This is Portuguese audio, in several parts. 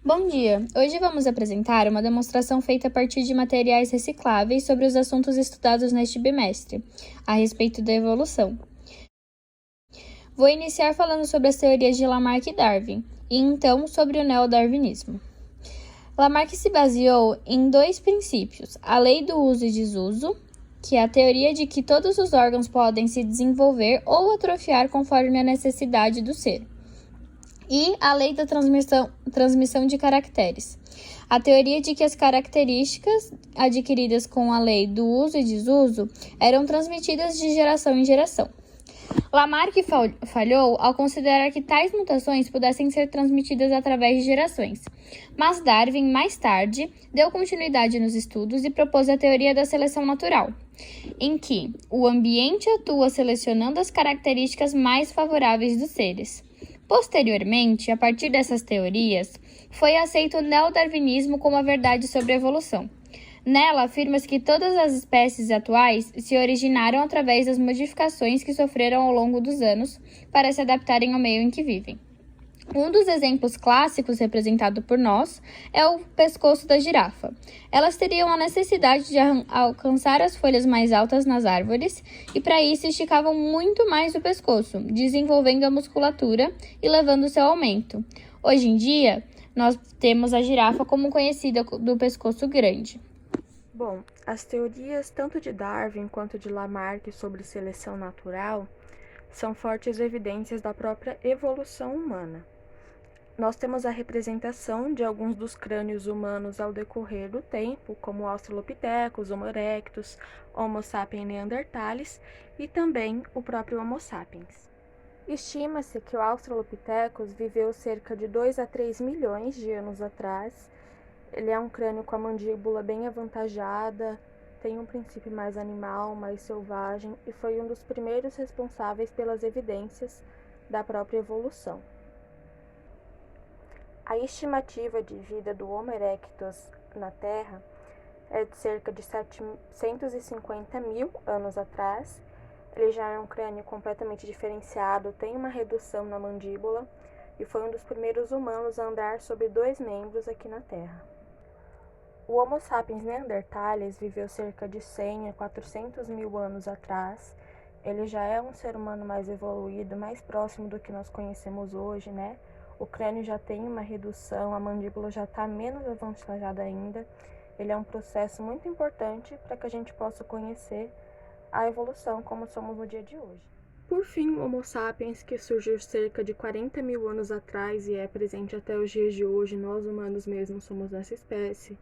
Bom dia! Hoje vamos apresentar uma demonstração feita a partir de materiais recicláveis sobre os assuntos estudados neste bimestre, a respeito da evolução. Vou iniciar falando sobre as teorias de Lamarck e Darwin, e então sobre o neodarwinismo. Lamarck se baseou em dois princípios: a lei do uso e desuso, que é a teoria de que todos os órgãos podem se desenvolver ou atrofiar conforme a necessidade do ser, e a lei da transmissão de caracteres, a teoria de que as características adquiridas com a lei do uso e desuso eram transmitidas de geração em geração. Lamarck falhou ao considerar que tais mutações pudessem ser transmitidas através de gerações, mas Darwin, mais tarde, deu continuidade nos estudos e propôs a teoria da seleção natural, em que o ambiente atua selecionando as características mais favoráveis dos seres. Posteriormente, a partir dessas teorias, foi aceito o neodarwinismo como a verdade sobre a evolução. Nela, afirma-se que todas as espécies atuais se originaram através das modificações que sofreram ao longo dos anos para se adaptarem ao meio em que vivem. Um dos exemplos clássicos representado por nós é o pescoço da girafa. Elas teriam a necessidade de alcançar as folhas mais altas nas árvores e, para isso, esticavam muito mais o pescoço, desenvolvendo a musculatura e levando seu aumento. Hoje em dia, nós temos a girafa como conhecida do pescoço grande. Bom, as teorias tanto de Darwin quanto de Lamarck sobre seleção natural são fortes evidências da própria evolução humana. Nós temos a representação de alguns dos crânios humanos ao decorrer do tempo, como Australopithecus, Homo erectus, Homo sapiens neanderthalis e também o próprio Homo sapiens. Estima-se que o Australopithecus viveu cerca de 2 a 3 milhões de anos atrás. Ele é um crânio com a mandíbula bem avantajada, tem um princípio mais animal, mais selvagem e foi um dos primeiros responsáveis pelas evidências da própria evolução. A estimativa de vida do Homo erectus na Terra é de cerca de 750 mil anos atrás. Ele já é um crânio completamente diferenciado, tem uma redução na mandíbula e foi um dos primeiros humanos a andar sobre 2 membros aqui na Terra. O Homo sapiens neanderthalis viveu cerca de 100 a 400 mil anos atrás. Ele já é um ser humano mais evoluído, mais próximo do que nós conhecemos hoje, né? O crânio já tem uma redução, a mandíbula já está menos avantajada ainda. Ele é um processo muito importante para que a gente possa conhecer a evolução como somos no dia de hoje. Por fim, o Homo sapiens, que surgiu cerca de 40 mil anos atrás e é presente até os dias de hoje, nós humanos mesmos somos dessa espécie.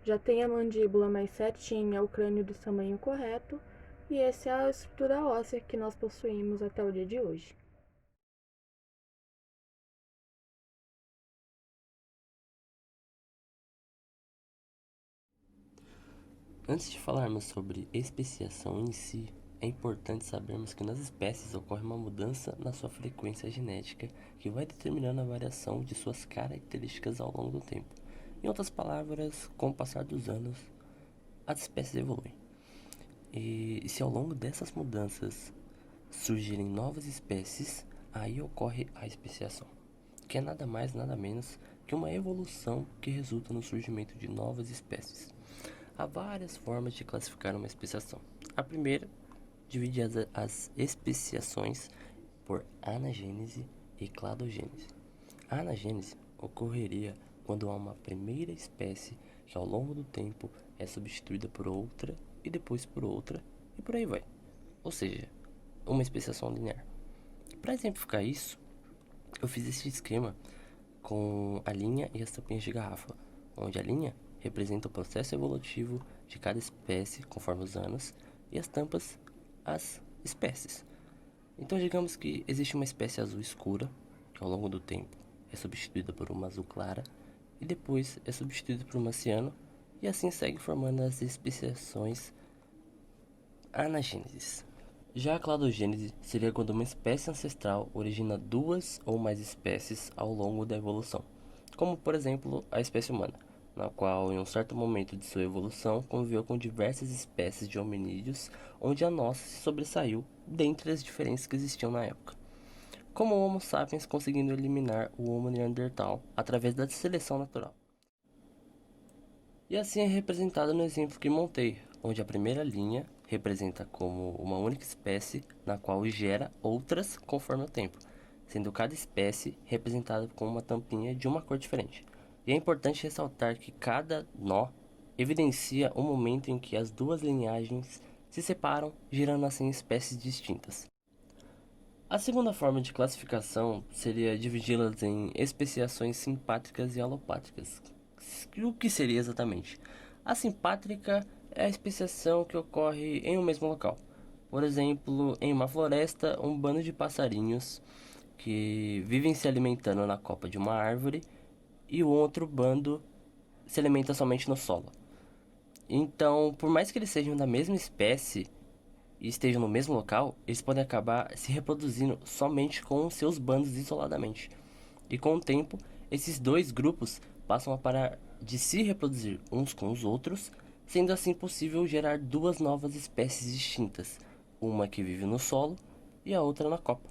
Já tem a mandíbula mais certinha, o crânio do tamanho correto, e essa é a estrutura óssea que nós possuímos até o dia de hoje. Antes de falarmos sobre especiação em si, é importante sabermos que nas espécies ocorre uma mudança na sua frequência genética que vai determinando a variação de suas características ao longo do tempo. Em outras palavras, com o passar dos anos, as espécies evoluem. E se ao longo dessas mudanças surgirem novas espécies, aí ocorre a especiação, que é nada mais nada menos que uma evolução que resulta no surgimento de novas espécies. Há várias formas de classificar uma especiação. A primeira divide as especiações por anagênese e cladogênese. A anagênese ocorreria quando há uma primeira espécie que ao longo do tempo é substituída por outra e depois por outra e por aí vai. Ou seja, uma especiação linear. Para exemplificar isso, eu fiz esse esquema com a linha e as tampinhas de garrafa, onde a linha representa o processo evolutivo de cada espécie conforme os anos e as tampas as espécies. Então digamos que existe uma espécie azul escura que ao longo do tempo é substituída por uma azul clara e depois é substituída por uma ciano e assim segue formando as especiações anagêneses. Já a cladogênese seria quando uma espécie ancestral origina duas ou mais espécies ao longo da evolução, como por exemplo a espécie humana, na qual em um certo momento de sua evolução conviveu com diversas espécies de hominídeos, onde a nossa se sobressaiu dentre as diferentes que existiam na época. como o Homo sapiens conseguindo eliminar o Homo neandertal através da seleção natural. E assim é representado no exemplo que montei, onde a primeira linha representa como uma única espécie na qual gera outras conforme o tempo, sendo cada espécie representada com uma tampinha de uma cor diferente. E é importante ressaltar que cada nó evidencia o momento em que as duas linhagens se separam, gerando assim espécies distintas. A segunda forma de classificação seria dividi-las em especiações simpátricas e alopátricas. O que seria exatamente? A simpátrica é a especiação que ocorre em um mesmo local. Por exemplo, em uma floresta, um bando de passarinhos que vivem se alimentando na copa de uma árvore e o outro bando se alimenta somente no solo. Então, por mais que eles sejam da mesma espécie e estejam no mesmo local, eles podem acabar se reproduzindo somente com seus bandos isoladamente. E com o tempo, esses dois grupos passam a parar de se reproduzir uns com os outros, sendo assim possível gerar duas novas espécies distintas, uma que vive no solo e a outra na copa.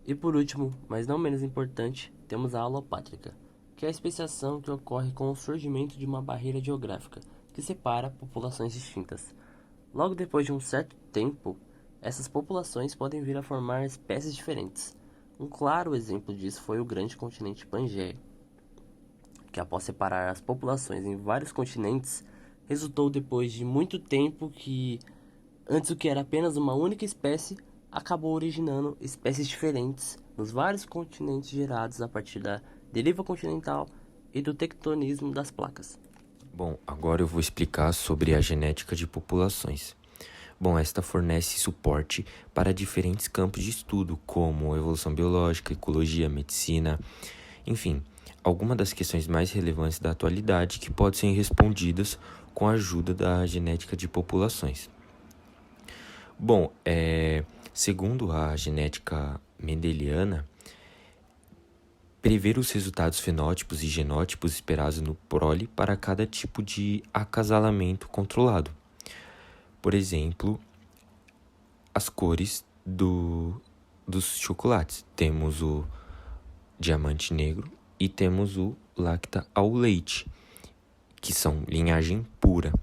E por último, mas não menos importante, temos a alopátrica, que é a especiação que ocorre com o surgimento de uma barreira geográfica que separa populações distintas. Logo depois de um certo tempo, essas populações podem vir a formar espécies diferentes. Um claro exemplo disso foi o grande continente Pangeia, que após separar as populações em vários continentes, resultou depois de muito tempo que, antes o que era apenas uma única espécie, acabou originando espécies diferentes nos vários continentes gerados a partir da deriva continental e do tectonismo das placas. Bom, agora eu vou explicar sobre a genética de populações. Bom, esta fornece suporte para diferentes campos de estudo, como evolução biológica, ecologia, medicina, enfim, algumas das questões mais relevantes da atualidade que podem ser respondidas com a ajuda da genética de populações. Bom, segundo a genética mendeliana, prever os resultados fenótipos e genótipos esperados no prole para cada tipo de acasalamento controlado. Por exemplo, as cores dos chocolates. Temos o diamante negro e temos o lacta ao leite, que são linhagem pura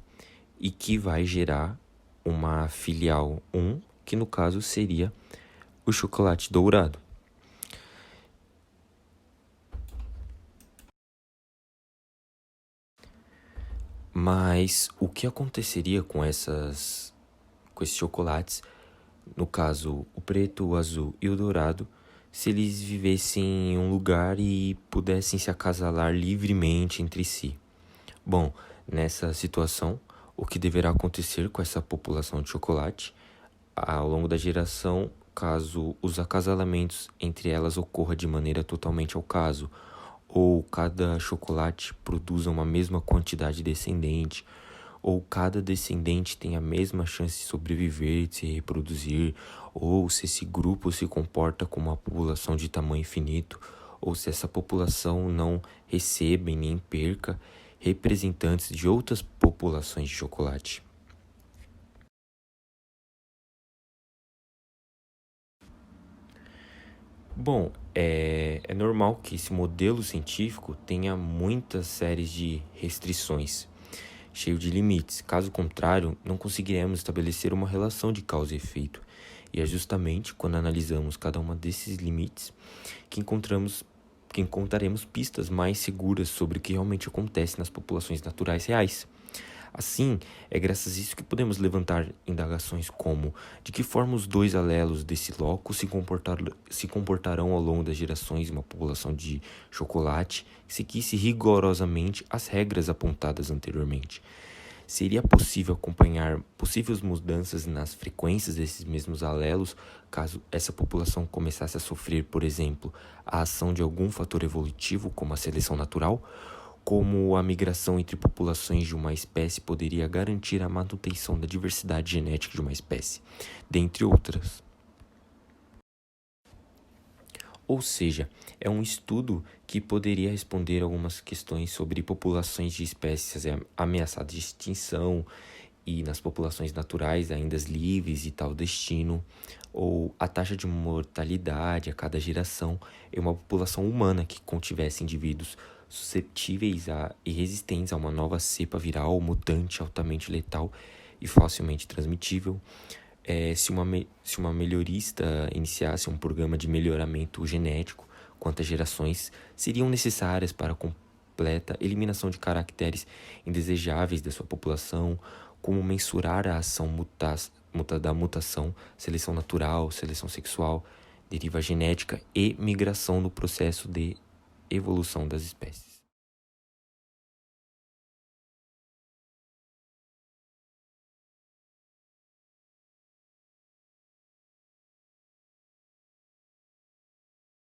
e que vai gerar uma filial 1, que no caso seria o chocolate dourado. Mas o que aconteceria com esses chocolates, no caso o preto, o azul e o dourado, se eles vivessem em um lugar e pudessem se acasalar livremente entre si? Bom, nessa situação, o que deverá acontecer com essa população de chocolate ao longo da geração, caso os acasalamentos entre elas ocorra de maneira totalmente ao caso, ou cada chocolate produza uma mesma quantidade descendente, ou cada descendente tem a mesma chance de sobreviver, de se reproduzir, ou se esse grupo se comporta como uma população de tamanho infinito, ou se essa população não recebe nem perca representantes de outras populações de chocolate. Bom, é normal que esse modelo científico tenha muitas séries de restrições, cheio de limites. Caso contrário, não conseguiremos estabelecer uma relação de causa e efeito. E é justamente quando analisamos cada um desses limites que encontraremos pistas mais seguras sobre o que realmente acontece nas populações naturais reais. Assim, é graças a isso que podemos levantar indagações como de que forma os dois alelos desse loco se comportarão ao longo das gerações em uma população de chocolate, que seguisse rigorosamente as regras apontadas anteriormente. Seria possível acompanhar possíveis mudanças nas frequências desses mesmos alelos, caso essa população começasse a sofrer, por exemplo, a ação de algum fator evolutivo, como a seleção natural, como a migração entre populações de uma espécie poderia garantir a manutenção da diversidade genética de uma espécie, dentre outras. Ou seja, é um estudo que poderia responder algumas questões sobre populações de espécies ameaçadas de extinção e nas populações naturais ainda livres e tal destino, ou a taxa de mortalidade a cada geração em uma população humana que contivesse indivíduos susceptíveis e resistentes a uma nova cepa viral mutante altamente letal e facilmente transmitível. Se uma melhorista iniciasse um programa de melhoramento genético, quantas gerações seriam necessárias para a completa eliminação de caracteres indesejáveis da sua população, como mensurar a ação da mutação, seleção natural, seleção sexual, deriva genética e migração no processo de evolução das espécies.